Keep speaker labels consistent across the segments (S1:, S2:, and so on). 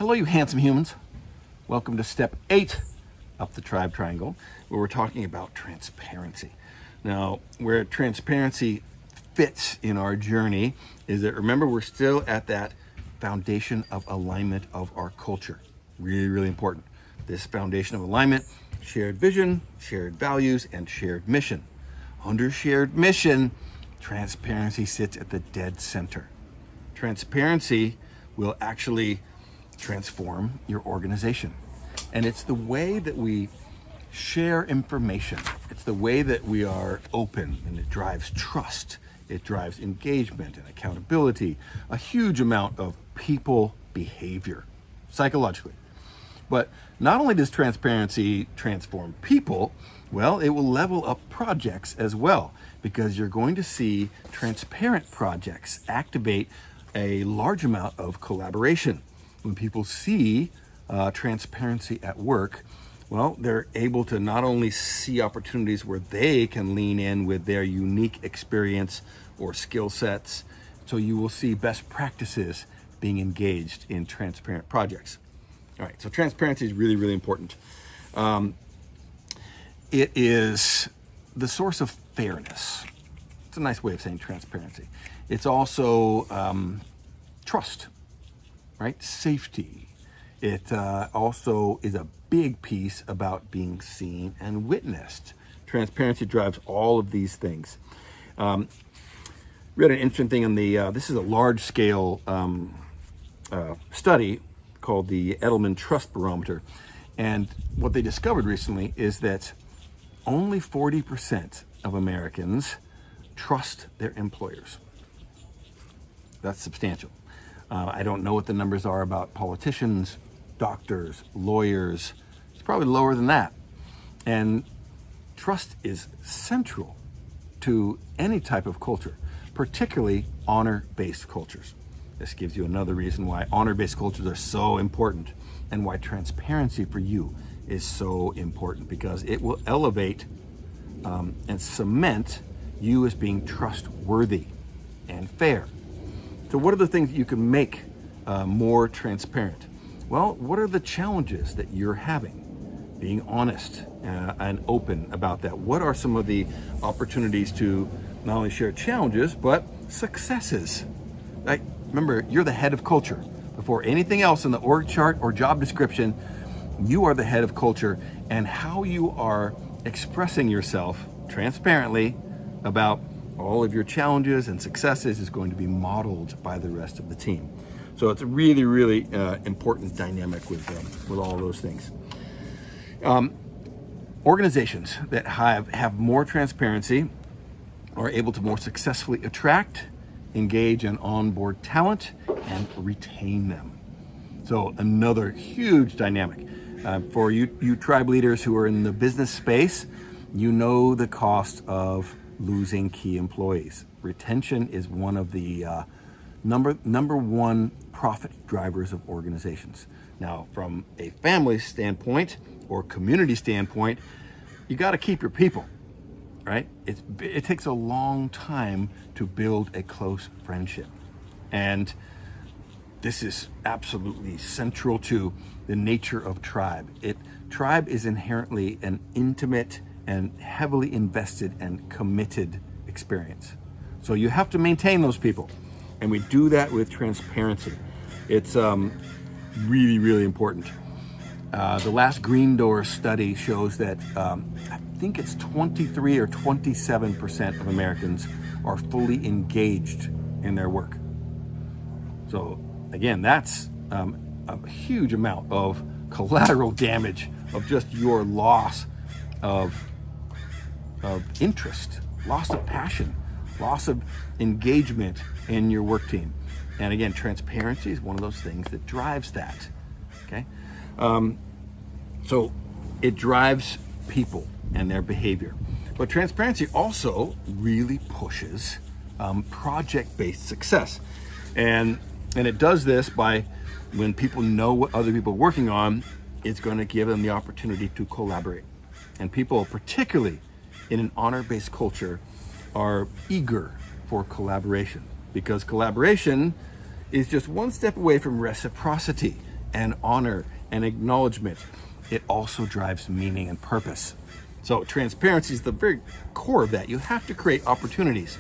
S1: Hello, you handsome humans. Welcome to step 8 up the Tribe Triangle, where we're talking about transparency. Now, where transparency fits in our journey is that, remember, we're still at that foundation of alignment of our culture. Really, really important. This foundation of alignment, shared vision, shared values, and shared mission. Under shared mission, transparency sits at the dead center. Transparency will actually transform your organization. And it's the way that we share information. It's the way that we are open, and it drives trust. It drives engagement and accountability, a huge amount of people behavior, psychologically. But not only does transparency transform people, well, it will level up projects as well, because you're going to see transparent projects activate a large amount of collaboration. When people see transparency at work, well, they're able to not only see opportunities where they can lean in with their unique experience or skill sets, so you will see best practices being engaged in transparent projects. All right, so transparency is really, really important. It is the source of fairness. It's a nice way of saying transparency. It's also trust, right? Safety. It also is a big piece about being seen and witnessed. Transparency drives all of these things. Read an interesting thing on the, this is a large scale study called the Edelman Trust Barometer. And what they discovered recently is that only 40% of Americans trust their employers. That's substantial. I don't know what the numbers are about politicians, doctors, lawyers. It's probably lower than that. And trust is central to any type of culture, particularly honor-based cultures. This gives you another reason why honor-based cultures are so important, and why transparency for you is so important, because it will elevate and cement you as being trustworthy and fair. So what are the things that you can make more transparent? Well, what are the challenges that you're having? Being honest and open about that. What are some of the opportunities to not only share challenges, but successes? Right? Remember, you're the head of culture. Before anything else in the org chart or job description, you are the head of culture, and how you are expressing yourself transparently about all of your challenges and successes is going to be modeled by the rest of the team. So it's a really, really important dynamic with all those things. Organizations that have more transparency are able to more successfully attract, engage, and onboard talent and retain them. So another huge dynamic. For you tribe leaders who are in the business space, you know the cost of losing key employees. Retention is one of the number one profit drivers of organizations. Now, from a family standpoint or community standpoint, you got to keep your people, right? It takes a long time to build a close friendship, and this is absolutely central to the nature of tribe. Tribe is inherently an intimate and heavily invested and committed experience. So you have to maintain those people. And we do that with transparency. It's really, really important. The last Green Door study shows that I think it's 23 or 27% of Americans are fully engaged in their work. So again, that's a huge amount of collateral damage of just your loss of interest, loss of passion, loss of engagement in your work team. And again, transparency is one of those things that drives that, okay? So it drives people and their behavior. But transparency also really pushes project-based success. And it does this by, when people know what other people are working on, it's going to give them the opportunity to collaborate. And people, particularly in an honor-based culture, are eager for collaboration, because collaboration is just one step away from reciprocity. and honor and acknowledgement. It also drives meaning and purpose. So transparency is the very core of that. You have to create opportunities.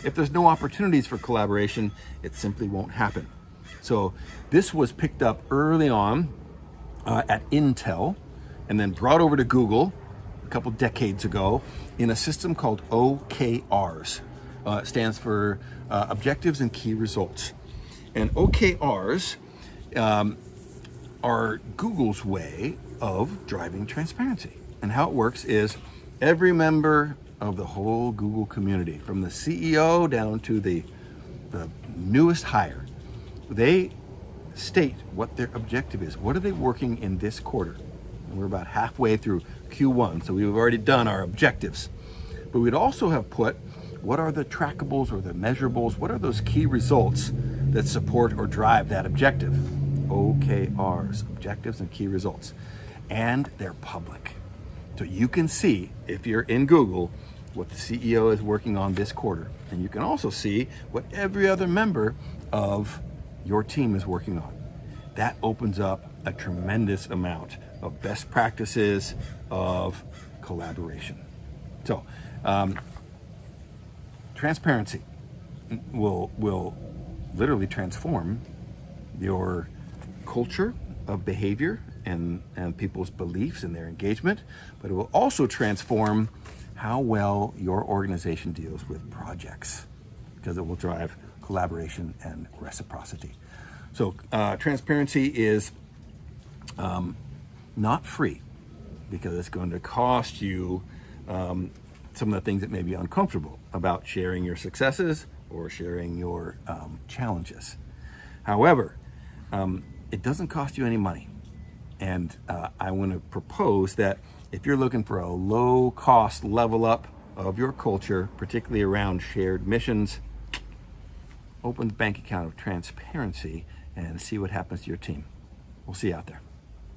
S1: If there's no opportunities for collaboration, it simply won't happen. So this was picked up early on at Intel and then brought over to Google a couple decades ago in a system called OKRs. It stands for Objectives and Key Results. And OKRs are Google's way of driving transparency. And how it works is every member of the whole Google community, from the CEO down to the newest hire, they state what their objective is. What are they working in this quarter? And we're about halfway through Q1, so we've already done our objectives. But we'd also have put what are the trackables or the measurables, what are those key results that support or drive that objective? OKRs, objectives and key results. And they're public. So you can see, if you're in Google, what the CEO is working on this quarter. And you can also see what every other member of your team is working on. That opens up a tremendous amount of best practices, of collaboration. So, transparency will literally transform your culture of behavior and people's beliefs and their engagement, but it will also transform how well your organization deals with projects, because it will drive collaboration and reciprocity. So transparency is not free, because it's going to cost you some of the things that may be uncomfortable about sharing your successes or sharing your challenges. However, it doesn't cost you any money. And I want to propose that if you're looking for a low cost level up of your culture, particularly around shared missions, open the bank account of transparency and see what happens to your team. We'll see you out there.